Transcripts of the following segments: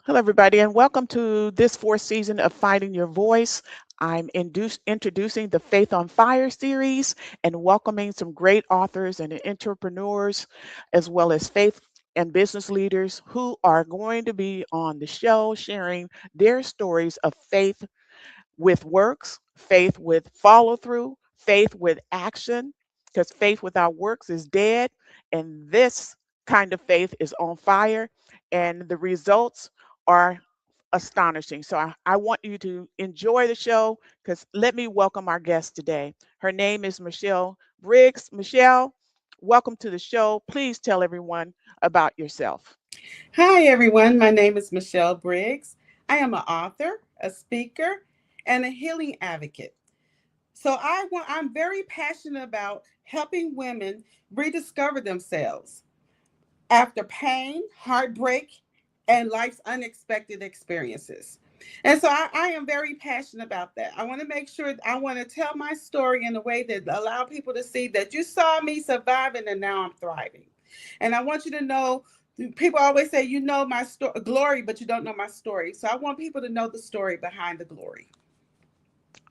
Hello, everybody, and welcome to this fourth season of Finding Your Voice. Introducing the Faith on Fire series and welcoming some great authors and entrepreneurs, as well as faith and business leaders who are going to be on the show sharing their stories of faith with works, faith with follow through, faith with action, because faith without works is dead. And this kind of faith is on fire, and the results are astonishing. So I want you to enjoy the show because let me welcome our guest today. Her name is Michelle Briggs. Michelle, welcome to the show. Please tell everyone about yourself. Hi, everyone. My name is Michelle Briggs. I am an author, a speaker, and a healing advocate. I'm very passionate about helping women rediscover themselves after pain, heartbreak, and life's unexpected experiences. And so I am very passionate about that. I want to make sure I want to tell my story in a way that allow people to see that you saw me surviving and now I'm thriving. And I want you to know people always say you know my glory, but you don't know my story. So I want people to know the story behind the glory.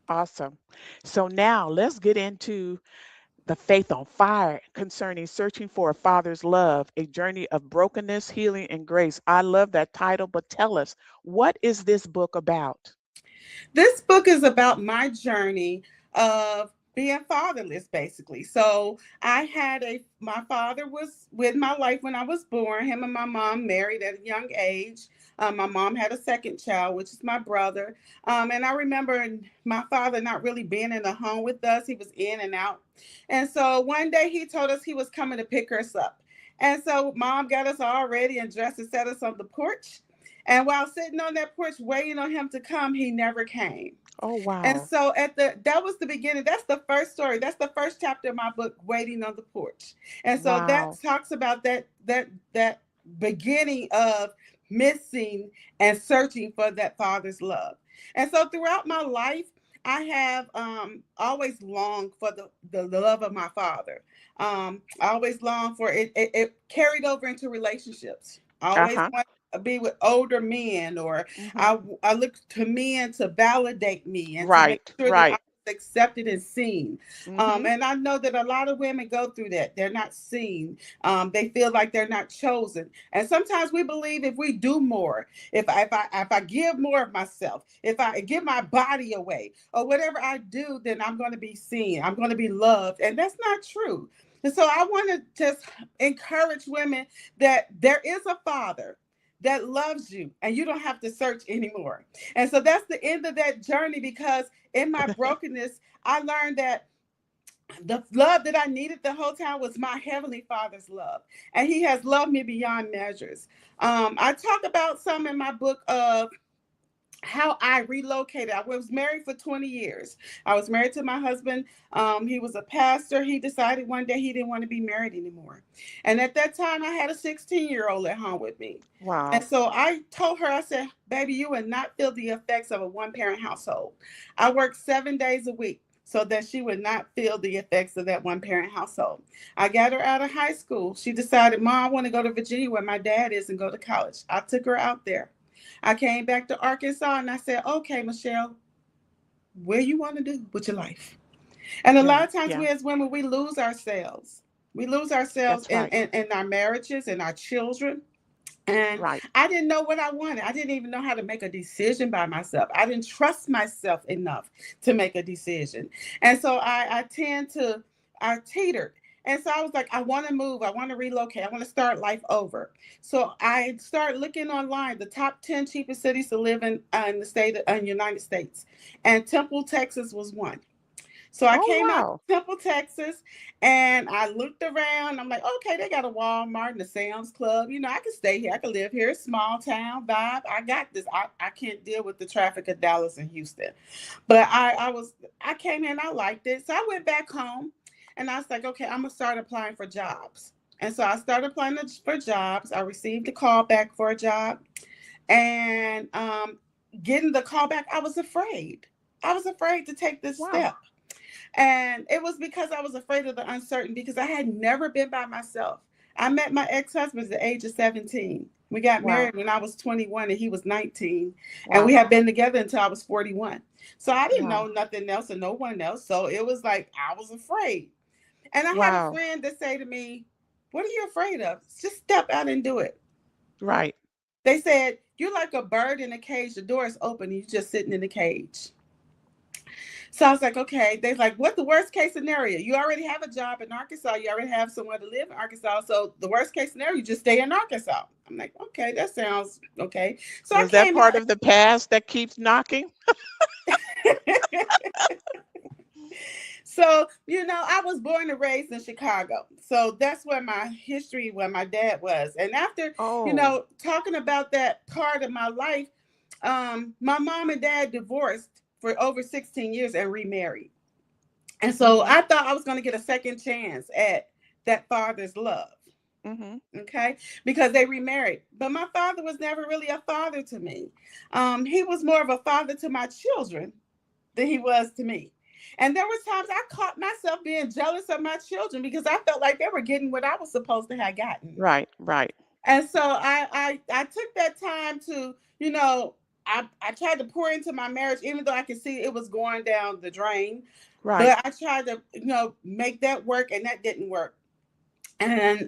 Awesome. So now let's get into the Faith on Fire concerning searching for a father's love, a journey of brokenness, healing, and grace. I love that title, but tell us, what is this book about? This book is about my journey of being fatherless, basically. So my father was with my life when I was born. Him and my mom married at a young age. My mom had a second child, which is my brother. And I remember my father not really being in the home with us. He was in and out. And so one day he told us he was coming to pick us up. And so mom got us all ready and dressed and set us on the porch. And while sitting on that porch waiting on him to come, he never came. Oh, And wow. so that was the beginning. That's the first story. That's the first chapter of my book, Waiting on the Porch. And so that Wow. talks about that beginning of missing and searching for that father's love. And so throughout my life, I have always longed for the love of my father. I always longed for it. It carried over into relationships. I Uh always huh. wanted to be with older men, or Hmm. I look to men to validate me and to make Right, sure that I right. was accepted and seen. Hmm. And I know that a lot of women go through that. They're not seen. They feel like they're not chosen. And sometimes we believe if we do more, if I give more of myself, if I give my body away, or whatever I do, then I'm going to be seen. I'm going to be loved, and that's not true. And so I want to just encourage women that there is a father that loves you and you don't have to search anymore. And so that's the end of that journey, because in my brokenness, I learned that the love that I needed the whole time was my heavenly father's love. And he has loved me beyond measures. I talk about some in my book of how I relocated. I was married for 20 years. I was married to my husband. He was a pastor. He decided one day he didn't want to be married anymore. And at that time, I had a 16-year-old at home with me. And Wow. so I told her, I said, baby, you would not feel the effects of a one parent household. I worked 7 days a week so that she would not feel the effects of that one parent household. I got her out of high school. She decided, Mom, I want to go to Virginia where my dad is and go to college. I took her out there. I came back to Arkansas and I said, okay, Michelle, what you want to do with your life? And a lot Yeah, of times yeah. we as women, we lose ourselves. We lose ourselves That's right. in our marriages and our children. And Right. I didn't know what I wanted. I didn't even know how to make a decision by myself. I didn't trust myself enough to make a decision. And so I teetered. And so I was like, I want to move. I want to relocate. I want to start life over. So I started looking online, the top 10 cheapest cities to live in the United States. And Temple, Texas was one. So I Oh, came out wow. to Temple, Texas, and I looked around. I'm like, okay, they got a Walmart and a Sam's Club. You know, I can stay here. I can live here. Small town vibe. I got this. I can't deal with the traffic of Dallas and Houston. But I came in. I liked it. So I went back home, and I was like, okay, I'm gonna start applying for jobs. And so I started applying for jobs. I received a call back for a job, and getting the call back, I was afraid. I was afraid to take this Wow. step. And it was because I was afraid of the uncertainty, because I had never been by myself. I met my ex-husband at the age of 17. We got Wow. married when I was 21 and he was 19. And we Wow. had been together until I was 41. So I didn't know Wow. nothing else and no one else. So it was like I was afraid. And I had a Wow. friend that say to me, "What are you afraid of? Just step out and do it." Right. They said, "You're like a bird in a cage. The door is open and you're just sitting in the cage." So I was like, okay. They're like, "What the worst case scenario? You already have a job in Arkansas. You already have somewhere to live in Arkansas. So the worst case scenario, you just stay in Arkansas." I'm like, okay, that sounds okay. So I Was that came part out. of the past that keeps knocking? So, I was born and raised in Chicago. So that's where my history, where my dad was. And after, Oh. talking about that part of my life, my mom and dad divorced for over 16 years and remarried. And so Mhm. I thought I was going to get a second chance at that father's love. Mhm. Okay, because they remarried, but my father was never really a father to me. He was more of a father to my children than he was to me. And there was times I caught myself being jealous of my children because I felt like they were getting what I was supposed to have gotten. Right. Right. And so I took that time to, I tried to pour into my marriage, even though I could see it was going down the drain. Right. But I tried to, make that work, and that didn't work. And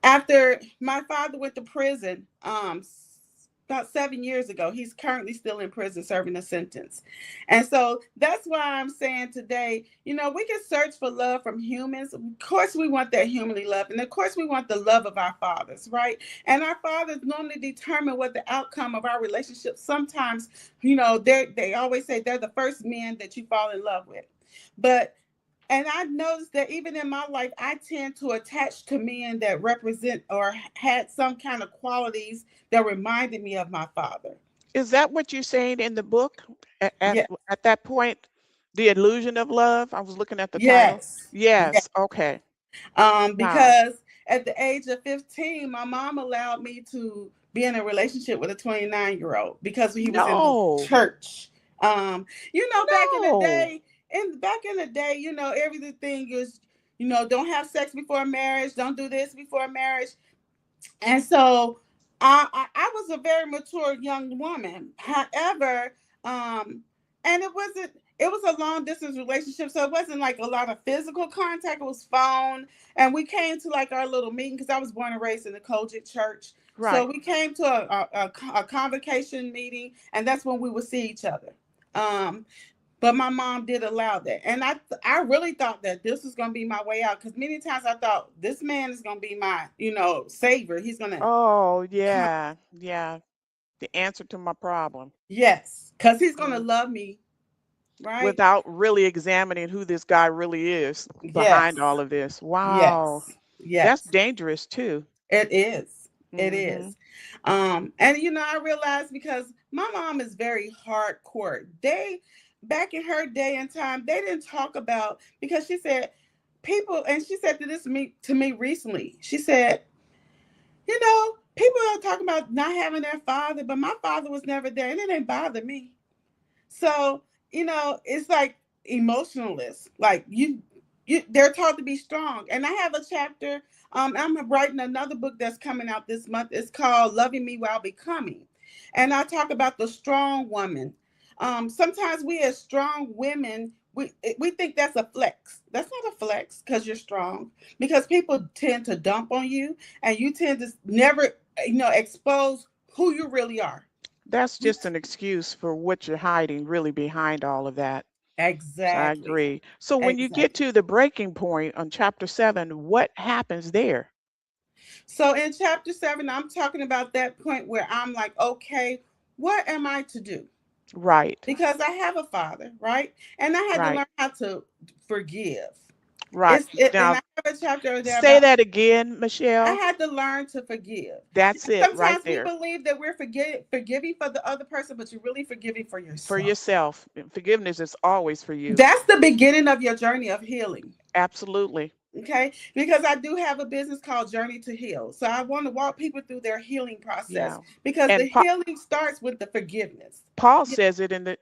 after my father went to prison, about 7 years ago, he's currently still in prison serving a sentence. And so that's why I'm saying today, we can search for love from humans. Of course, we want that humanly love. And of course, we want the love of our fathers, right? And our fathers normally determine what the outcome of our relationship. Sometimes, they always say they're the first men that you fall in love with. But and I noticed that even in my life, I tend to attach to men that represent or had some kind of qualities that reminded me of my father. Is that what you're saying in the book? At, at, Yeah. at that point, The Illusion of Love? I was looking at the title. Yes. Yeah. Yes. Okay. Wow. Because at the age of 15, my mom allowed me to be in a relationship with a 29-year-old because he was in the No. church. Back in the No. day, everything is, don't have sex before marriage, don't do this before marriage. And so I was a very mature young woman. However, and it was a long distance relationship, so it wasn't like a lot of physical contact. It was phone, and we came to like our little meeting because I was born and raised in the Kojic church. So Right. we came to a convocation meeting, and that's when we would see each other. Um, but my mom did allow that, and I really thought that this was gonna be my way out because many times I thought this man is gonna be my savior. He's gonna Oh, come, yeah. Yeah. The answer to my problem yes, because he's gonna mm. love me, right? Without really examining who this guy really is behind all Yes, of this. Wow. yes, That's yes. dangerous too. It is. It Mhm. is. And I realized because my mom is very hardcore. They back in her day and time, they didn't talk about because she said people, and she said to me recently. She said, people are talking about not having their father, but my father was never there, and it didn't bother me. So, it's like emotionalists. Like they're taught to be strong. And I have a chapter. I'm writing another book that's coming out this month. It's called Loving Me While Becoming. And I talk about the strong woman. Sometimes we as strong women, we think that's a flex. That's not a flex because you're strong. Because people tend to dump on you, and you tend to never, expose who you really are. That's just an excuse for what you're hiding really behind all of that. So I Exactly. agree. So when you get Exactly. to the breaking point on chapter 7, what happens there? So in chapter 7, I'm talking about that point where I'm like, okay, what am I to do? Right. Because I have a father, right? And I had to Right. learn how to forgive. Right. And Now I have a chapter there say about that again, I Michelle. had to learn to forgive. That's it right Sometimes we there. believe that we're forgiving for the other person, but you're really forgiving for For yourself. yourself. Forgiveness is always for you. That's the beginning of your journey of healing. Absolutely. Okay, because I do have a business called Journey to Heal. So I want to walk people through their healing process Yeah. because the And healing starts with the forgiveness. Paul Yeah. says it and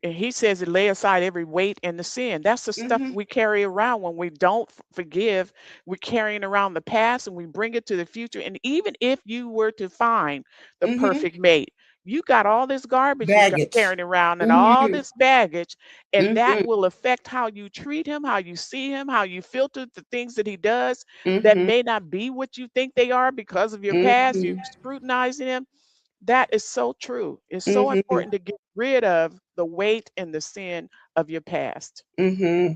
he says it, lay aside every weight and the sin. That's the stuff Mm-hmm. we carry around when we don't forgive. We're carrying around the past and we bring it to the future. And even if you were to find the Mm-hmm. perfect mate, you got all this garbage you got Baggage. carrying around and all Mm-hmm. this baggage, and that Mm-hmm. will affect how you treat him, how you see him, how you filter the things that he does that Mm-hmm. may not be what you think they are because of your past. You Mm-hmm. scrutinizing him. That is so true. It's so Mm-hmm. important to get rid of the weight and the sin of your past. Mm-hmm.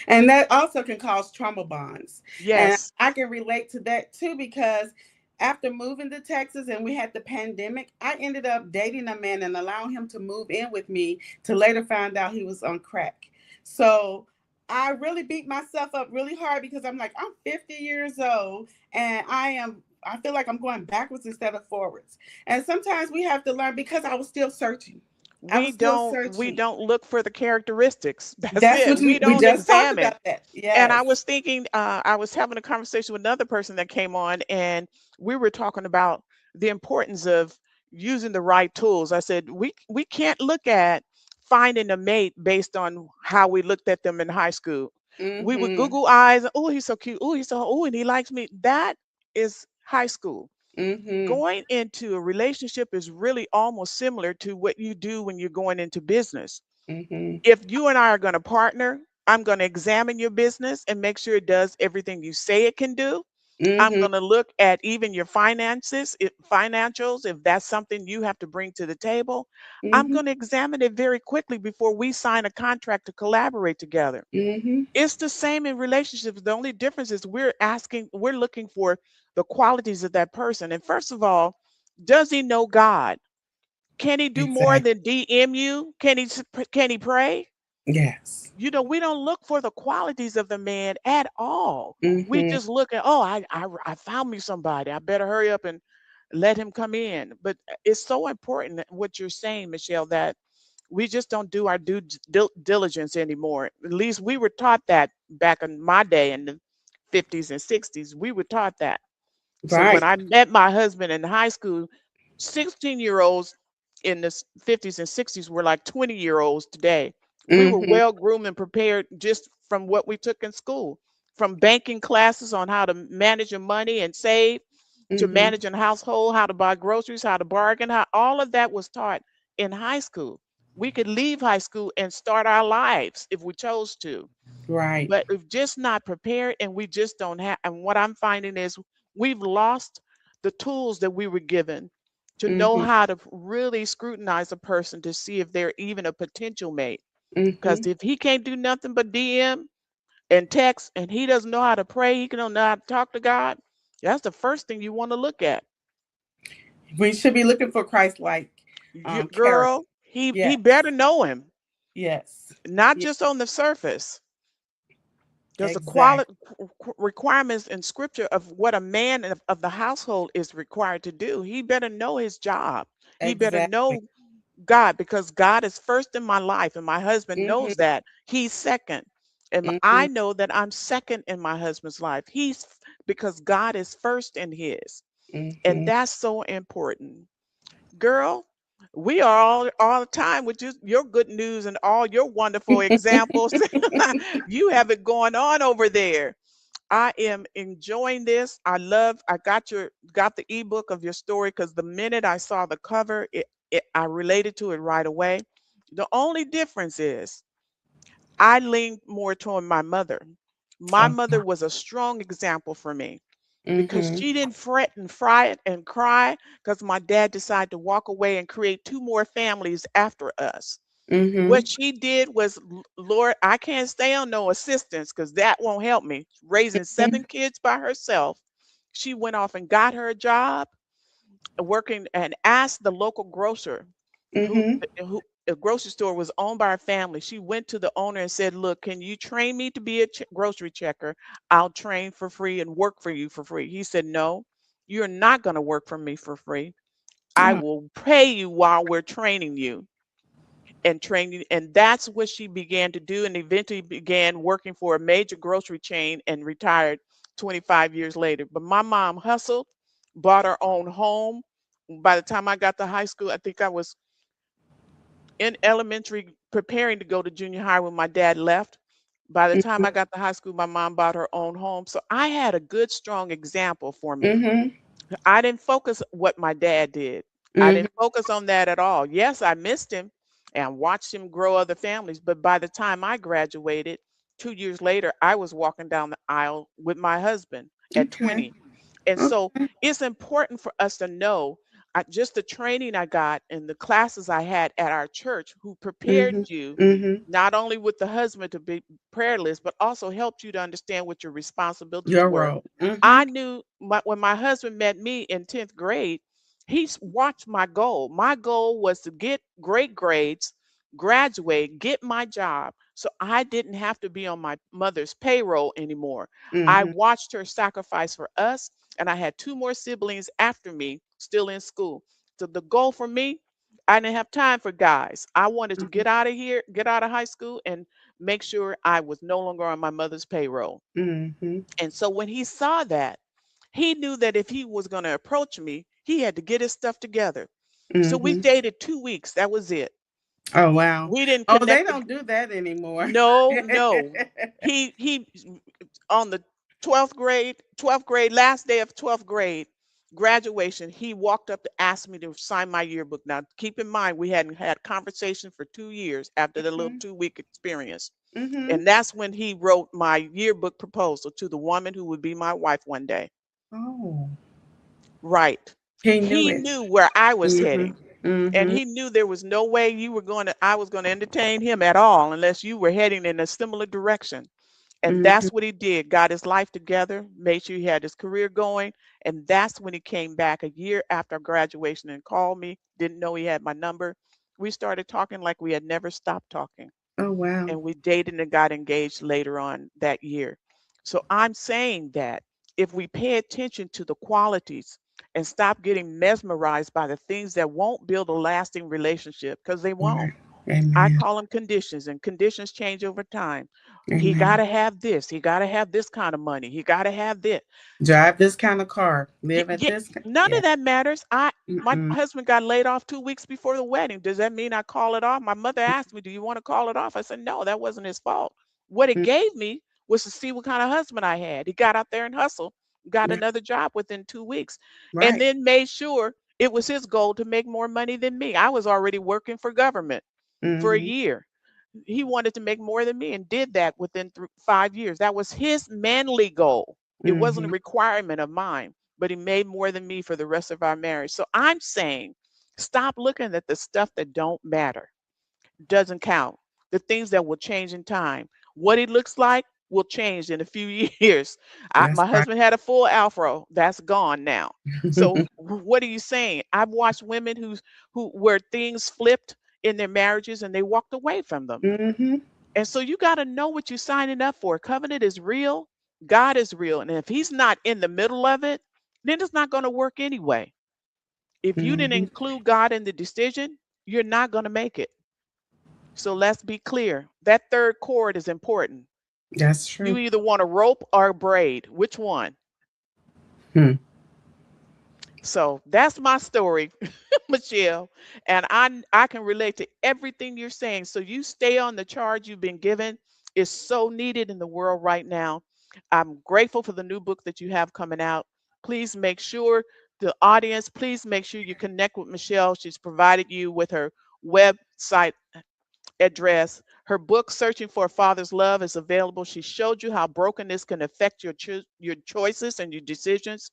And that also can cause trauma bonds. And Yes, I can relate to that too because after moving to Texas and we had the pandemic, I ended up dating a man and allowing him to move in with me to later find out he was on crack. So I really beat myself up really hard because I'm like, I'm 50 years old and I feel like I'm going backwards instead of forwards. And sometimes we have to learn because I was still searching. I we was still don't we searching. don't look for the characteristics. That's That's it. what We we don't just talked examine. about that. And I Yes. was thinking, I was having a conversation with another person that came on, and we were talking about the importance of using the right tools. I said we can't look at finding a mate based on how we looked at them in high school. We would Mhm. Google eyes. Oh, he's so cute. Oh, he's so. Oh, and he likes me. That is high school. Mhm. Going into a relationship is really almost similar to what you do when you're going into business. Mhm. If you and I are going to partner, I'm going to examine your business and make sure it does everything you say it can do. I'm Mhm. going to look at even your finances, financials, if that's something you have to bring to the table. I'm Mhm. going to examine it very quickly before we sign a contract to collaborate together. Mhm. It's the same in relationships. The only difference is we're looking for the qualities of that person. And first of all, does he know God? Can he do more Exactly. than DM you? Can he pray? Yes. We don't look for the qualities of the man at all. We Mhm. just look at, oh, I found me somebody. I better hurry up and let him come in. But it's so important what you're saying, Michelle, that we just don't do our diligence anymore. At least we were taught that back in my day in the 50s and 60s. We were taught that. So when Right. I met my husband in high school, 16-year-olds in the 50s and 60s were like 20-year-olds today. We were Mhm. well groomed and prepared just from what we took in school, from banking classes on how to manage your money and save to Mhm. managing a household, how to buy groceries, how to bargain, how all of that was taught in high school. We could leave high school and start our lives if we chose to, Right. but we've just not prepared and we just don't have. And what I'm finding is we've lost the tools that we were given to know Mhm. how to really scrutinize a person to see if they're even a potential mate. Because Mhm. if he can't do nothing but DM and text and he doesn't know how to pray, he don't know how to talk to God, that's the first thing you want to look at. We should be looking for Christ-like character. Girl, he Yes. better know him, Yes. not Yes. just on the surface. There's a Exactly. quality requirements in scripture of what a man of the household is required to do. He better know his job. He better Exactly. know God because God is first in my life and my husband Mhm. knows that. He's second. And Mhm. I know that I'm second in my husband's life. Because God is first in his. And Mhm. that's so important. Girl, we are all the time with just your good news and all your wonderful examples. You have it going on over there. I am enjoying this. I got the ebook of your story because the minute I saw the cover, I related to it right away. The only difference is I leaned more toward my mother. My Oh. mother was a strong example for me because Mhm. she didn't fret and fry it and cry because my dad decided to walk away and create two more families after us. What Mhm. she did was, Lord, I can't stay on no assistance because that won't help me. Raising Mhm. 7 kids by herself, she went off and got her a job working and asked the local grocer Mhm. who a grocery store was owned by her family. She went to the owner and said, "Look, can you train me to be a grocery checker? I'll train for free and work for you for free." He said, "No, you're not going to work for me for free. I Oh. will pay you while we're training you." and training. And that's what she began to do, and eventually began working for a major grocery chain and retired 25 years later. But my mom hustled, bought her own home. By the time I got to high school, I think I was in elementary preparing to go to junior high when my dad left. By the time I got to high school, my mom bought her own home. So I had a good, strong example for me. Mhm. I didn't focus what my dad did. I Mhm. didn't focus on that at all. Yes, I missed him and watched him grow other families, but by the time I graduated, 2 years later, I was walking down the aisle with my husband at Okay. 20. And so Okay. it's important for us to know just the training I got and the classes I had at our church who prepared Mhm. you Mhm. not only with the husband to be prayerless, but also helped you to understand what your responsibilities Your were. role. Mhm. I knew when my husband met me in 10th grade, watched my goal. My goal was to get great grades, graduate, get my job. So I didn't have to be on my mother's payroll anymore. I Mhm. watched her sacrifice for us, and I had two more siblings after me still in school. So the goal for me, I didn't have time for guys. I wanted to Mhm. get out of here, get out of high school, and make sure I was no longer on my mother's payroll. Mhm. And so when he saw that, he knew that if he was going to approach me, he had to get his stuff together. So we Mhm. dated 2 weeks. That was it. Oh wow. We didn't Oh, they connect. don't do that anymore. No, no. He on the 12th grade, last day of 12th grade graduation, he walked up to ask me to sign my yearbook. Now, keep in mind, we hadn't had conversation for 2 years after the little Mhm. 2 week experience. Mhm. And that's when he wrote my yearbook proposal to the woman who would be my wife one day. Oh, Right. he knew He it. knew where I was Mhm. heading. And Mhm. he knew there was no way I was going to entertain him at all unless you were heading in a similar direction. And Mhm. that's what he did. Got his life together, made sure he had his career going. And that's when he came back a year after graduation and called me. Didn't know he had my number. We started talking like we had never stopped talking. Oh wow. And we dated and got engaged later on that year. So I'm saying that if we pay attention to the qualities and stop getting mesmerized by the things that won't build a lasting relationship, because they won't. Right. I Amen. call them conditions, and conditions change over time. He got Amen. to have this. He got to have this kind of money. He got to have this. Drive this kind of car. Live at Yeah, this. none Yeah. of that matters. My Mm-mm. husband got laid off 2 weeks before the wedding. Does that mean I call it off? My mother asked me, "Do you want to call it off?" I said, "No, that wasn't his fault. What it Mm-mm. gave me was to see what kind of husband I had." He got out there and hustled, got Yeah. another job within 2 weeks, and Right. then made sure it was his goal to make more money than me. I was already working for government for a Mhm. year. He wanted to make more than me and did that within 5 years. That was his manly goal. It wasn't a Mhm. requirement of mine, but he made more than me for the rest of our marriage. So I'm saying stop looking at the stuff that don't matter, doesn't count, the things that will change in time. What he looks like will change in a few years. That's My right. husband had a full afro, that's gone now. So what are you saying? I've watched women who where things flipped in their marriages and they walked away from them. Mhm. And so you got to know what you're signing up for. Covenant is real. God is real. And if he's not in the middle of it, then it's not going to work anyway. If you didn't Mhm. include God in the decision, you're not going to make it. So let's be clear. That third cord is important. That's You true. either want a rope or a braid. Which one? Hmm. So that's my story, Michelle. And I can relate to everything you're saying. So you stay on the charge you've been given. It's so needed in the world right now. I'm grateful for the new book that you have coming out. Please make sure the audience, please make sure you connect with Michelle. She's provided you with her website address. Her book, Searching for a Father's Love, is available. She showed you how brokenness can affect your choices and your decisions.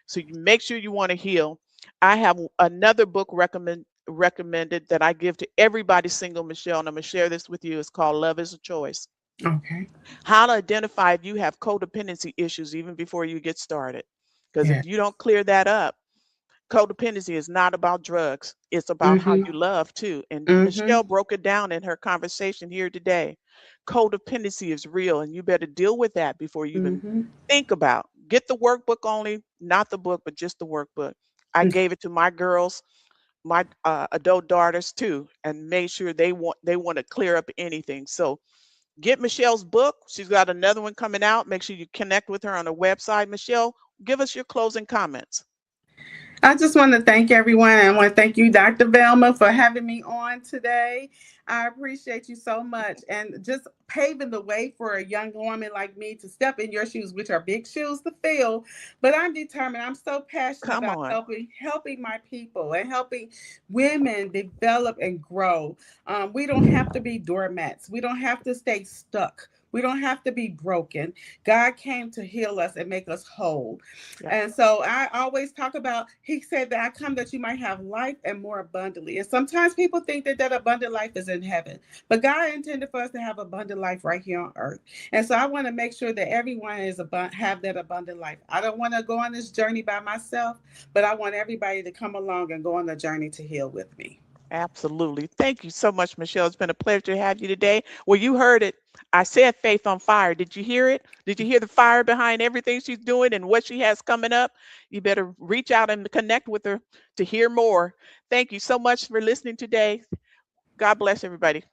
So you make sure you want to heal. I have another book recommended that I give to everybody single, Michelle, and I'm gonna share this with you. It's called Love is a Choice. Okay. How to identify if you have codependency issues even before you get started. Because Yeah. if you don't clear that up, codependency is not about drugs. It's about how Mhm. you love too. And Mhm. Michelle broke it down in her conversation here today. Codependency is real, and you better deal with that before you even Mhm. think about. Get the workbook only, not the book, but just the workbook. I gave it to my girls my adult daughters too, and make sure they want to clear up anything. So get Michelle's book. She's got another one coming out. Make sure you connect with her on her website. Michelle, give us your closing comments. I just want to thank everyone. I want to thank you, Dr. Velma, for having me on today. I appreciate you so much and just paving the way for a young woman like me to step in your shoes, which are big shoes to fill. But I'm determined. I'm so passionate Come about on. helping my people and helping women develop and grow. We don't have to be doormats. We don't have to stay stuck. We don't have to be broken. God came to heal us and make us whole. Yep. And so I always talk about, he said that I come that you might have life and more abundantly. And sometimes people think that that abundant life is in heaven, but God intended for us to have abundant life right here on earth. And so I want to make sure that everyone have that abundant life. I don't want to go on this journey by myself, but I want everybody to come along and go on the journey to heal with me. Absolutely. Thank you so much, Michelle. It's been a pleasure to have you today. Well, you heard it. I said faith on fire. Did you hear it? Did you hear the fire behind everything she's doing and what she has coming up? You better reach out and connect with her to hear more. Thank you so much for listening today. God bless everybody.